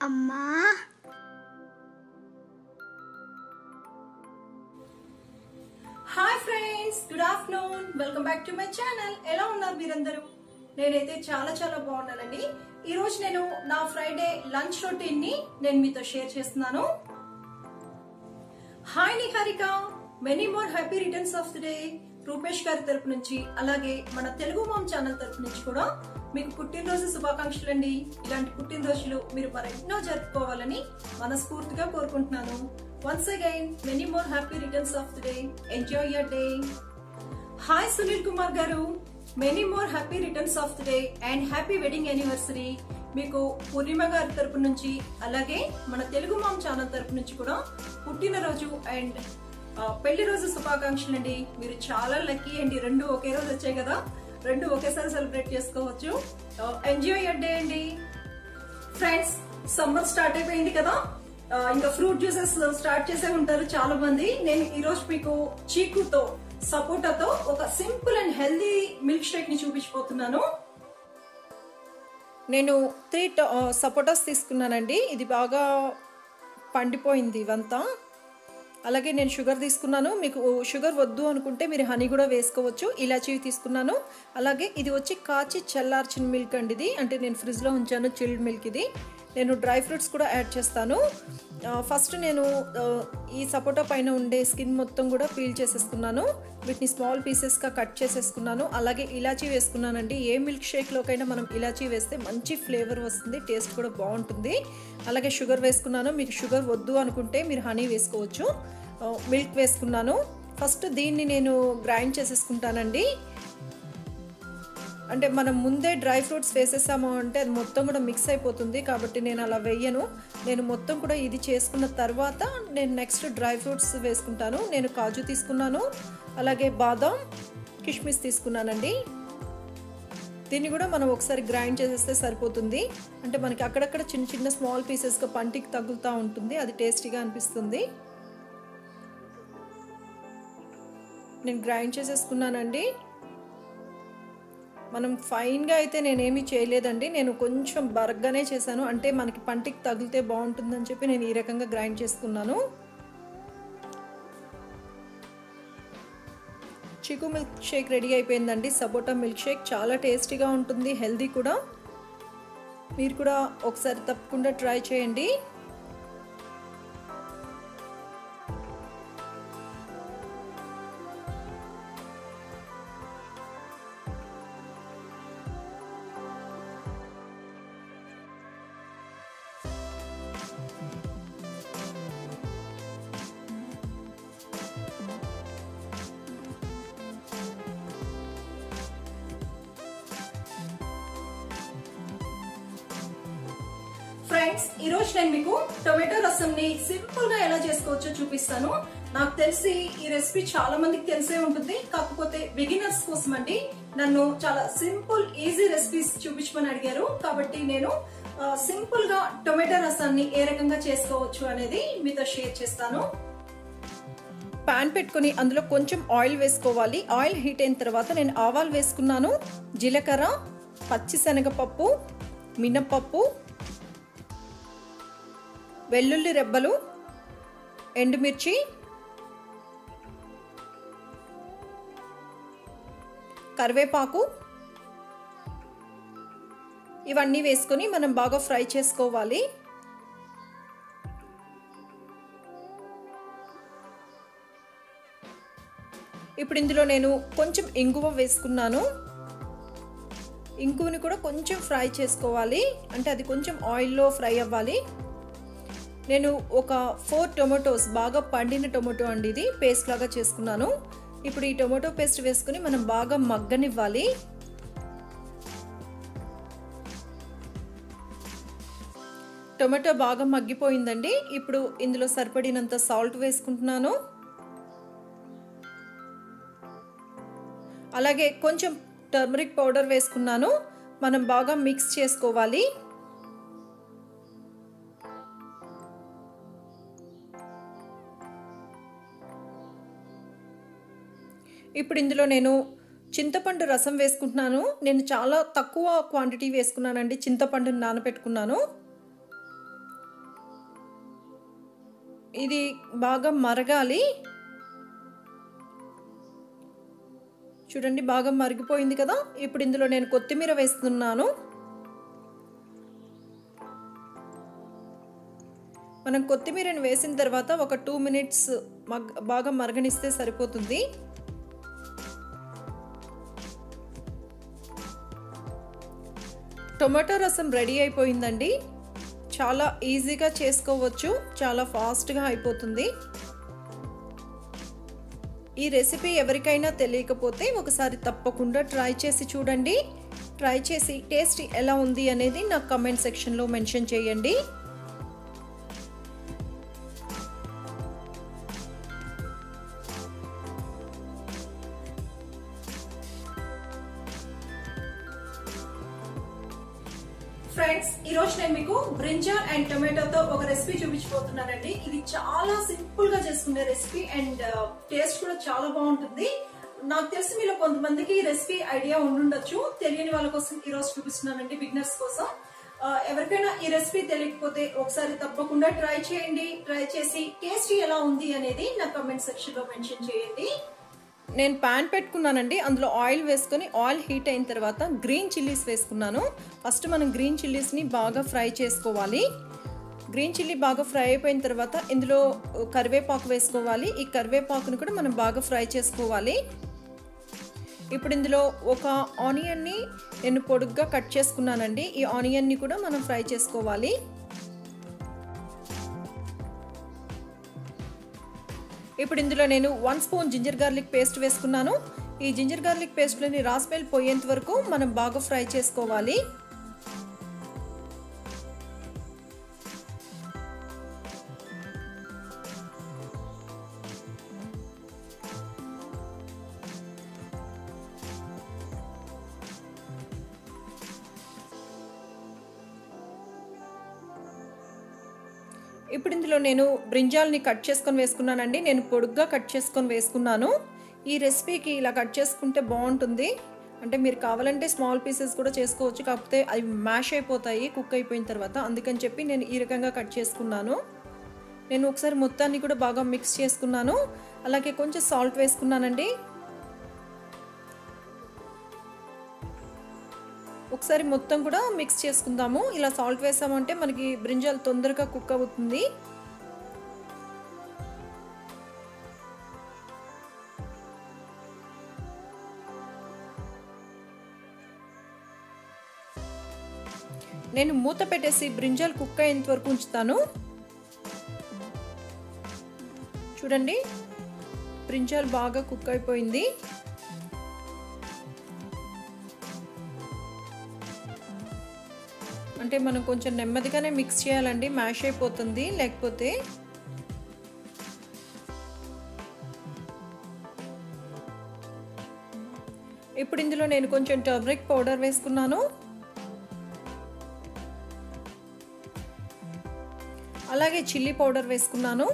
అమ్మా hi friends, good afternoon. Welcome back to my channel. ఎలా ఉన్నారు మీరందరూ? నేనైతే చాలా బాగున్నానండి. ఈ రోజు నేను నా ఫ్రైడే లంచ్ రొటీన్ ని నేను మీతో షేర్ చేస్తున్నాను. Hi Niharika, many more happy returns of the day. Rupesh గారి తరపు నుంచి, అలాగే మన తెలుగు మామ్ ఛానల్ తరపు నుంచి కూడా మీకు పుట్టినరోజు శుభాకాంక్షలు అండి. ఇలాంటి పుట్టినరోజులు మీరు మరెన్నో జరుపుకోవాలని మనస్ఫూర్తిగా కోరుకుంటున్నాను. Once again, many more happy returns of the day. Enjoy your day. Hi Sunil Kumar garu, many more happy returns of the day and happy wedding anniversary. మీకు పూర్ణిమ గారి తరపు నుంచి, అలాగే మన తెలుగు మామ్ ఛానల్ తరపు నుంచి కూడా పుట్టినరోజు అండ్ పెళ్లి రోజు శుభాకాంక్షలు అండి. మీరు చాలా లక్కీ అండి. రెండు ఒకే రోజు వచ్చాయి కదా, రెండు ఒకేసారి సెలబ్రేట్ చేసుకోవచ్చు. ఎంజాయ్ యువర్ డే అండి. ఫ్రెండ్స్, సమ్మర్ స్టార్ట్ అయిపోయింది కదా, ఇంకా ఫ్రూట్ జ్యూసెస్ స్టార్ట్ చేసే ఉంటారు చాలా మంది. నేను ఈ రోజు మీకు చీకుతో, సపోటాతో ఒక simple and healthy milk shake ని చూపించబోతున్నాను. నేను 3 సపోటాస్ తీసుకున్నానండి. ఇది బాగా పండిపోయింది ఇవంతా. అలాగే నేను షుగర్ తీసుకున్నాను. మీకు షుగర్ వద్దు అనుకుంటే మీరు హనీ కూడా వేసుకోవచ్చు. ఇలాచీ తీసుకున్నాను. అలాగే ఇది వచ్చి కాచి చల్లార్చిన మిల్క్ అండి. ఇది అంటే నేను ఫ్రిడ్జ్లో ఉంచాను, చిల్డ్ మిల్క్. ఇది నేను డ్రై ఫ్రూట్స్ కూడా యాడ్ చేస్తాను. ఫస్ట్ నేను ఈ సపోటా పైన ఉండే స్కిన్ మొత్తం కూడా పీల్ చేసేసుకున్నాను. వీటిని స్మాల్ పీసెస్గా కట్ చేసేసుకున్నాను. అలాగే ఇలాచీ వేసుకున్నానండి. ఏ మిల్క్ షేక్లోకైనా మనం ఇలాచీ వేస్తే మంచి ఫ్లేవర్ వస్తుంది, టేస్ట్ కూడా బాగుంటుంది. అలాగే షుగర్ వేసుకున్నాను. మీకు షుగర్ వద్దు అనుకుంటే మీరు హనీ వేసుకోవచ్చు. మిల్క్ వేసుకున్నాను. ఫస్ట్ దీన్ని నేను గ్రైండ్ చేసేసుకుంటానండి. అంటే మనం ముందే డ్రై ఫ్రూట్స్ వేసేసాము అంటే అది మొత్తం కూడా మిక్స్ అయిపోతుంది, కాబట్టి నేను అలా వేయను. నేను మొత్తం కూడా ఇది చేసుకున్న తర్వాత నేను నెక్స్ట్ డ్రై ఫ్రూట్స్ వేసుకుంటాను. నేను కాజు తీసుకున్నాను, అలాగే బాదాం, కిష్మిస్ తీసుకున్నానండి. దీన్ని కూడా మనం ఒకసారి గ్రైండ్ చేసేస్తే సరిపోతుంది. అంటే మనకి అక్కడక్కడ చిన్న స్మాల్ పీసెస్గా పంటికి తగులుతూ ఉంటుంది, అది టేస్టీగా అనిపిస్తుంది. నేను గ్రైండ్ చేసేసుకున్నానండి. మనం ఫైన్గా అయితే నేనేమీ చేయలేదండి, నేను కొంచెం బరగ్గానే చేశాను. అంటే మనకి పంటికి తగిలితే బాగుంటుందని చెప్పి నేను ఈ రకంగా గ్రైండ్ చేసుకున్నాను. చీకు మిల్క్ షేక్ రెడీ అయిపోయిందండి. సపోటా మిల్క్ షేక్ చాలా టేస్టీగా ఉంటుంది, హెల్దీ కూడా. మీరు కూడా ఒకసారి తప్పకుండా ట్రై చేయండి. ఫ్రెండ్స్, ఈ రోజు నేను మీకు టొమాటో రసం ని సింపుల్ గా ఎలా చేసుకోవచ్చో చూపిస్తాను. నాకు తెలిసి ఈ రెసిపీ చాలా మందికి తెలిసే ఉంటుంది, కాకపోతే బిగినర్స్ కోసం అండి. నన్ను చాలా సింపుల్ ఈజీ రెసిపీస్ చూపించమని అడిగారు, కాబట్టి నేను సింపుల్ గా టొమాటో రసాన్ని ఏ రకంగా చేసుకోవచ్చు అనేది మీతో షేర్ చేస్తాను. పాన్ పెట్టుకుని అందులో కొంచెం ఆయిల్ వేసుకోవాలి. ఆయిల్ హీట్ అయిన తర్వాత నేను ఆవాలు వేసుకున్నాను, జీలకర్ర, పచ్చిశనగపప్పు, మినపప్పు, వెల్లుల్లి రెబ్బలు, ఎండుమిర్చి, కరివేపాకు, ఇవన్నీ వేసుకొని మనం బాగా ఫ్రై చేసుకోవాలి. ఇప్పుడు ఇందులో నేను కొంచెం ఇంగువ వేసుకున్నాను. ఇంగువని కూడా కొంచెం ఫ్రై చేసుకోవాలి, అంటే అది కొంచెం ఆయిల్లో ఫ్రై అవ్వాలి. నేను ఒక 4 టొమాటోస్, బాగా పండిన టొమాటో అండి, ఇది పేస్ట్ లాగా చేసుకున్నాను. ఇప్పుడు ఈ టొమాటో పేస్ట్ వేసుకుని మనం బాగా మగ్గనివ్వాలి. టొమాటో బాగా మగ్గిపోయిందండి. ఇప్పుడు ఇందులో సరిపడినంత సాల్ట్ వేసుకుంటున్నాను. అలాగే కొంచెం టర్మరిక్ పౌడర్ వేసుకున్నాను. మనం బాగా మిక్స్ చేసుకోవాలి. ఇప్పుడు ఇందులో నేను చింతపండు రసం వేసుకుంటున్నాను. నేను చాలా తక్కువ క్వాంటిటీ వేసుకున్నానండి. చింతపండుని నానబెట్టుకున్నాను. ఇది బాగా మరగాలి. చూడండి బాగా మరిగిపోయింది కదా. ఇప్పుడు ఇందులో నేను కొత్తిమీర వేస్తున్నాను. మనం కొత్తిమీరని వేసిన తర్వాత ఒక 2 మినిట్స్ బాగా మరగనిస్తే సరిపోతుంది. టొమాటో రసం రెడీ అయిపోయిందండి. చాలా ఈజీగా చేసుకోవచ్చు, చాలా ఫాస్ట్గా అయిపోతుంది. ఈ రెసిపీ ఎవరికైనా తెలియకపోతే ఒకసారి తప్పకుండా ట్రై చేసి చూడండి. ట్రై చేసి టేస్ట్ ఎలా ఉంది అనేది నాకు కామెంట్ సెక్షన్లో మెన్షన్ చేయండి. ఫ్రెండ్స్, ఈ రోజు నేను మీకు బ్రింజాల్ అండ్ టొమాటోతో ఒక రెసిపీ చూపించబోతున్నానండి. ఇది చాలా సింపుల్ గా చేసుకునే రెసిపీ అండ్ టేస్ట్ కూడా చాలా బాగుంటుంది. నాకు తెలిసి మీలో కొంతమందికి రెసిపీ ఐడియా ఉండుండొచ్చు, తెలియని వాళ్ళ కోసం ఈ రోజు చూపిస్తున్నానండి, బిగినర్స్ కోసం. ఎవరికైనా ఈ రెసిపీ తెలియకపోతే ఒకసారి తప్పకుండా ట్రై చేయండి. ట్రై చేసి టేస్ట్ ఎలా ఉంది అనేది నా కామెంట్ సెక్షన్ లో మెన్షన్ చేయండి. నేను ప్యాన్ పెట్టుకున్నానండి. అందులో ఆయిల్ వేసుకొని ఆయిల్ హీట్ అయిన తర్వాత గ్రీన్ చిల్లీస్ వేసుకున్నాను. ఫస్ట్ మనం గ్రీన్ చిల్లీస్ని బాగా ఫ్రై చేసుకోవాలి. గ్రీన్ చిల్లీ బాగా ఫ్రై అయిపోయిన తర్వాత ఇందులో కరివేపాకు వేసుకోవాలి. ఈ కరివేపాకును కూడా మనం బాగా ఫ్రై చేసుకోవాలి. ఇప్పుడు ఇందులో ఒక ఆనియన్ని నేను పొడుగ్గా కట్ చేసుకున్నానండి. ఈ ఆనియన్ని కూడా మనం ఫ్రై చేసుకోవాలి. ఇప్పుడు ఇందులో నేను 1 స్పూన్ జింజర్ గార్లిక్ పేస్ట్ వేసుకున్నాను. ఈ జింజర్ గార్లిక్ పేస్ట్లోని రా స్మెల్ పోయేంత వరకు మనం బాగా ఫ్రై చేసుకోవాలి. ఇప్పుడు ఇందులో నేను బ్రింజాల్ని కట్ చేసుకొని వేసుకున్నానండి. నేను పొడుగ్గా కట్ చేసుకొని వేసుకున్నాను. ఈ రెసిపీకి ఇలా కట్ చేసుకుంటే బాగుంటుంది. అంటే మీరు కావాలంటే స్మాల్ పీసెస్ కూడా చేసుకోవచ్చు, కాకపోతే అవి మ్యాష్ అయిపోతాయి కుక్ అయిపోయిన తర్వాత. అందుకని చెప్పి నేను ఈ రకంగా కట్ చేసుకున్నాను. నేను ఒకసారి మొత్తాన్ని కూడా బాగా మిక్స్ చేసుకున్నాను. అలాగే కొంచెం సాల్ట్ వేసుకున్నానండి. ఒకసారి మొత్తం కూడా మిక్స్ చేసుకుందాము. ఇలా సాల్ట్ వేసామంటే మనకి బ్రింజాల్ తొందరగా కుక్ అవుతుంది. నేను మూత పెట్టేసి బ్రింజాల్ కుక్ అయ్యేంత వరకు ఉంచుతాను. చూడండి బ్రింజాల్ బాగా కుక్ అయిపోయింది. అంటే మనం కొంచెం నెమ్మదిగానే మిక్స్ చేయాలండి, మ్యాష్ అయిపోతుంది లేకపోతే. ఇప్పుడు ఇందులో నేను కొంచెం టర్మరిక్ పౌడర్ వేసుకున్నాను. అలాగే చిల్లీ పౌడర్ వేసుకున్నాను.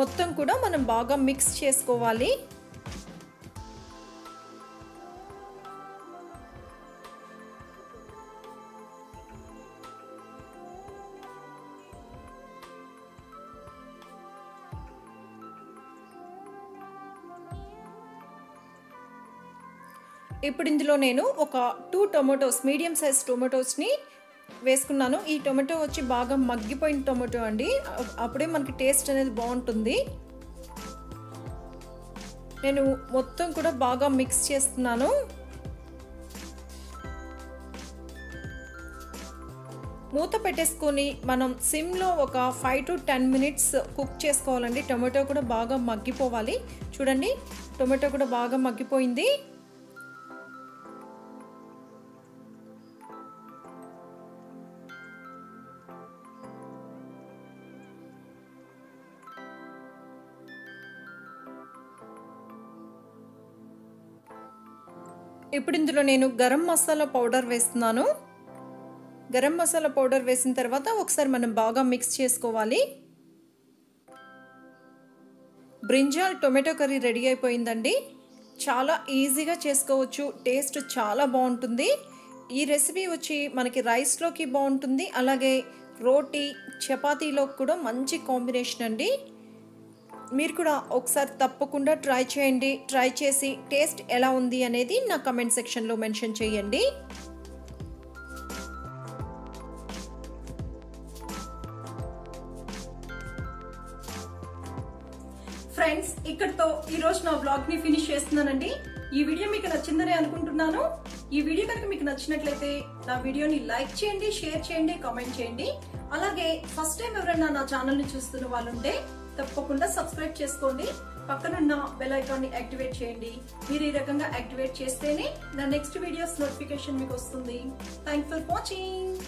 మొత్తం కూడా మనం బాగా మిక్స్ చేసుకోవాలి. ఇప్పుడు ఇందులో నేను ఒక 2 టొమాటోస్, మీడియం సైజ్ టొమాటోస్ని వేసుకున్నాను. ఈ టొమాటో వచ్చి బాగా మగ్గిపోయిన టొమాటో అండి, అప్పుడే మనకి టేస్ట్ అనేది బాగుంటుంది. నేను మొత్తం కూడా బాగా మిక్స్ చేస్తున్నాను. మూత పెట్టేసుకొని మనం సిమ్లో ఒక 5 to 10 మినిట్స్ కుక్ చేసుకోవాలండి. టొమాటో కూడా బాగా మగ్గిపోవాలి. చూడండి టొమాటో కూడా బాగా మగ్గిపోయింది. ఇప్పుడు ఇందులో నేను గరం మసాలా పౌడర్ వేస్తున్నాను. గరం మసాలా పౌడర్ వేసిన తర్వాత ఒకసారి మనం బాగా మిక్స్ చేసుకోవాలి. బ్రింజాల్ టొమాటో కర్రీ రెడీ అయిపోయిందండి. చాలా ఈజీగా చేసుకోవచ్చు, టేస్ట్ చాలా బాగుంటుంది. ఈ రెసిపీ వచ్చి మనకి రైస్లోకి బాగుంటుంది, అలాగే రోటీ చపాతీలోకి కూడా మంచి కాంబినేషన్ అండి. మీరు కూడా ఒకసారి తప్పకుండా ట్రై చేయండి. ట్రై చేసి టేస్ట్ ఎలా ఉంది అనేది నా కమెంట్ సెక్షన్లో మెన్షన్ చేయండి. ఫ్రెండ్స్, ఇక్కడితో ఈరోజు నా బ్లాగ్ ని ఫినిష్ చేస్తున్నానండి. ఈ వీడియో మీకు నచ్చిందని అనుకుంటున్నాను. ఈ వీడియో కనుక మీకు నచ్చినట్లయితే నా వీడియోని లైక్ చేయండి, షేర్ చేయండి, కామెంట్ చేయండి. అలాగే ఫస్ట్ టైం ఎవరైనా నా ఛానల్ ని చూస్తున్న వాళ్ళు ఉంటే తప్పకుండా సబ్స్క్రైబ్ చేసుకోండి. పక్కనున్న బెల్ ఐకాన్ ని యాక్టివేట్ చేయండి. మీరు ఈ రకంగా యాక్టివేట్ చేస్తేనే నా నెక్స్ట్ వీడియోస్ నోటిఫికేషన్ మీకు వస్తుంది. Thanks for watching.